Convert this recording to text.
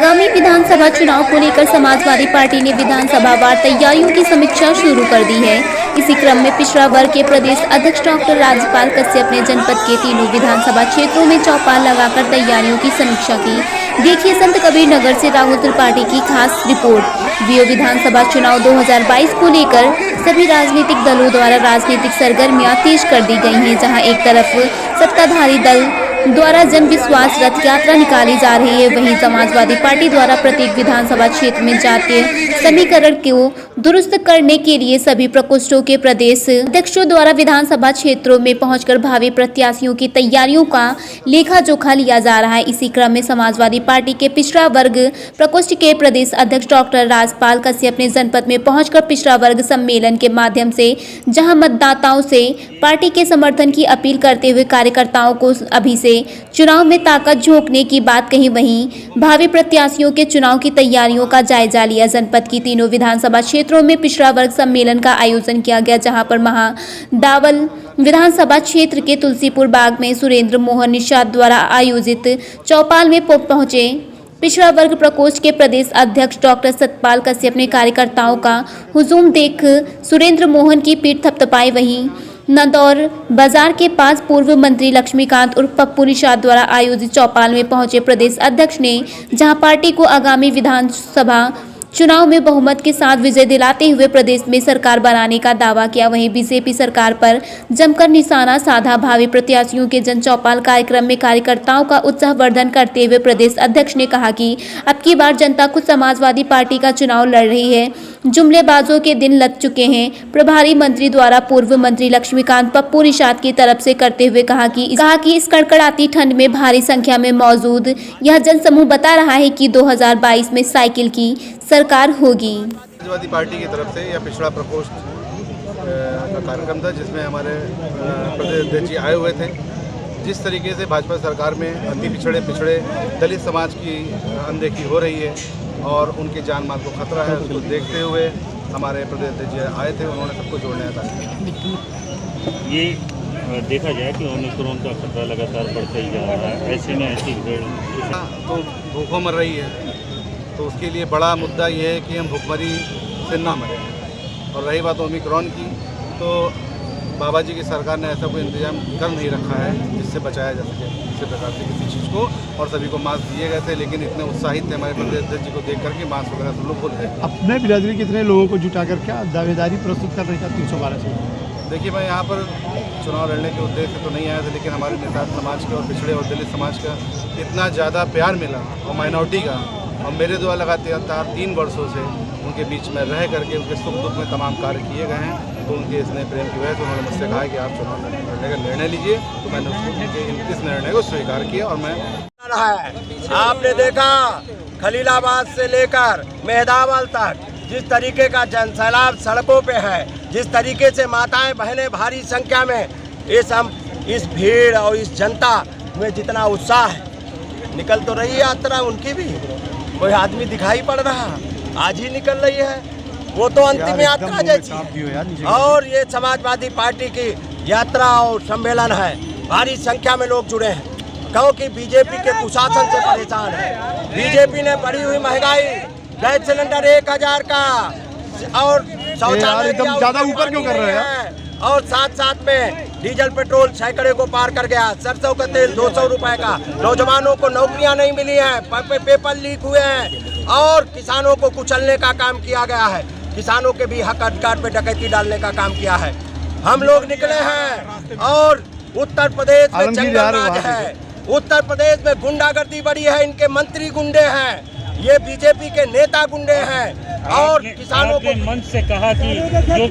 आगामी विधानसभा चुनाव को लेकर समाजवादी पार्टी ने विधानसभावार तैयारियों की समीक्षा शुरू कर दी है। इसी क्रम में पिछड़ा वर्ग के प्रदेश अध्यक्ष डॉक्टर राजपाल कश्यप ने जनपद के तीनों विधानसभा क्षेत्रों में चौपाल लगाकर तैयारियों की समीक्षा की। देखिए संत कबीर नगर से राहुल त्रिपाठी की खास रिपोर्ट। वीओ विधानसभा चुनाव 2022 को लेकर सभी राजनीतिक दलों द्वारा राजनीतिक सरगर्मियां तेज कर दी गई हैं। जहां एक तरफ सत्ताधारी दल द्वारा जन विश्वास रथ यात्रा निकाली जा रही है, वहीं समाजवादी पार्टी द्वारा प्रत्येक विधानसभा क्षेत्र में जातीय समीकरण को दुरुस्त करने के लिए सभी प्रकोष्ठों के प्रदेश अध्यक्षों द्वारा विधानसभा क्षेत्रों में पहुंचकर भावी प्रत्याशियों की तैयारियों का लेखा जोखा लिया जा रहा है। इसी क्रम में समाजवादी पार्टी के पिछड़ा वर्ग प्रकोष्ठ के प्रदेश अध्यक्ष डॉक्टर राजपाल कश्यप ने जनपद में पहुंचकर पिछड़ा वर्ग सम्मेलन के माध्यम से जहां मतदाताओं से पार्टी के समर्थन की अपील करते हुए कार्यकर्ताओं को अभी से चुनाव में ताकत झोंकने की बात कही, वहीं भावी प्रत्याशियों के चुनाव की तैयारियों का जायजा लिया। जनपद की तीनों विधानसभा क्षेत्रों में पिछड़ा वर्ग सम्मेलन का आयोजन किया गया, जहां पर महादावल विधानसभा क्षेत्र के तुलसीपुर बाग में सुरेंद्र मोहन निषाद द्वारा आयोजित चौपाल में पहुंचे पिछड़ा वर्ग प्रकोष्ठ के प्रदेश अध्यक्ष डॉक्टर सतपाल कश्यप ने कार्यकर्ताओं का हुजूम देख सुरेंद्र मोहन की पीठ थपथपाई। वहीं नदौर बाजार के पास पूर्व मंत्री लक्ष्मीकांत उर्फ पप्पू निषाद द्वारा आयोजित चौपाल में पहुंचे प्रदेश अध्यक्ष ने जहां पार्टी को आगामी विधानसभा चुनाव में बहुमत के साथ विजय दिलाते हुए प्रदेश में सरकार बनाने का दावा किया। वहीं बीजेपी सरकार पर जमकर निशाना साधा। भावी प्रत्याशियों के जन चौपाल कार्यक्रम में कार्यकर्ताओं का उत्साहवर्धन करते हुए प्रदेश अध्यक्ष ने कहा कि अब की बार जनता खुद समाजवादी पार्टी का चुनाव लड़ रही है, जुमलेबाजों के दिन लग चुके हैं। प्रभारी मंत्री द्वारा पूर्व मंत्री लक्ष्मीकांत पप्पू निषाद की तरफ से करते हुए कहा कि इस कड़कड़ाती ठंड में भारी संख्या में मौजूद यह जनसमूह बता रहा है कि 2022 में साइकिल की सरकार होगी। समाजवादी पार्टी की तरफ से यह पिछड़ा प्रकोष्ठ का कार्यक्रम था, जिसमें हमारे प्रदेश अध्यक्ष जी आए हुए थे। जिस तरीके से भाजपा सरकार में अति पिछड़े दलित समाज की अनदेखी हो रही है और उनके जान माल को खतरा है, उसको देखते हुए हमारे प्रदेश अध्यक्ष जी आए थे। उन्होंने सबको जोड़ने का ये देखा जाए कि ओमिक्रॉन का खतरा लगातार बढ़ता ही जा रहा है, ऐसे में ऐसी भीड़ तो भूखों मर रही है, तो उसके लिए बड़ा मुद्दा ये है कि हम भूखमरी से ना मरें। और रही बात ओमिक्रॉन की, तो बाबा जी की सरकार ने ऐसा कोई इंतजाम कर नहीं रखा है जिससे बचाया जा सके किसी प्रकार से किसी चीज़ को। और सभी को मास्क दिए गए थे, लेकिन इतने उत्साहित थे हमारे प्रदेश अध्यक्ष जी को देख करके मास्क वगैरह सब लोग खुद थे। अपने बिरादरी कितने लोगों को जुटा कर क्या दावेदारी प्रस्तुत कर रही था 312 से? देखिए, मैं यहाँ पर चुनाव लड़ने के उद्देश्य तो नहीं आया था, लेकिन हमारे निषाद समाज के और पिछड़े और दलित समाज का इतना ज़्यादा प्यार मिला और माइनॉरिटी का, और मेरे द्वारा लगातार 3 वर्षों से उनके बीच में रह करके उनके सुख दुख में तमाम कार्य किए गए हैं। तो उनके स्नेह प्रेम की वजह से उन्होंने मुझसे कहा कि आप चुनाव लड़ने का निर्णय लीजिए, तो मैंने उसको इस निर्णय को स्वीकार किया। और मैं आपने देखा खलीलाबाद से लेकर मेहदावल तक जिस तरीके का जनसैलाब सड़कों पे है, जिस तरीके से माताएं बहनें भारी संख्या में इस भीड़ और इस जनता में जितना उत्साह है, निकल तो रही यात्रा उनकी भी, कोई आदमी दिखाई पड़ रहा आज ही निकल रही है, वो तो अंतिम यात्रा जैसी। और ये समाजवादी पार्टी की यात्रा और सम्मेलन है, भारी संख्या में लोग जुड़े हैं, क्योंकि बीजेपी के कुशासन से परेशान है। बीजेपी ने बढ़ी हुई महंगाई, गैस सिलेंडर 1000 का और शौचालय एकदम ज्यादा ऊपर क्यों कर रहे हैं, और साथ में डीजल पेट्रोल सैकड़े को पार कर गया, सरसों का तेल 200 रुपए का, नौजवानों को नौकरियां नहीं मिली हैं, पेपर लीक हुए हैं, और किसानों को कुचलने का काम किया गया है, किसानों के भी हक अधिकार पे डकैती डालने का काम किया है। हम लोग निकले हैं और उत्तर प्रदेश में जंगल राज है, उत्तर प्रदेश में गुंडागर्दी बढ़ी है, इनके मंत्री गुंडे हैं, ये बीजेपी के नेता गुंडे हैं। और किसानों को मंच से कहा कि जो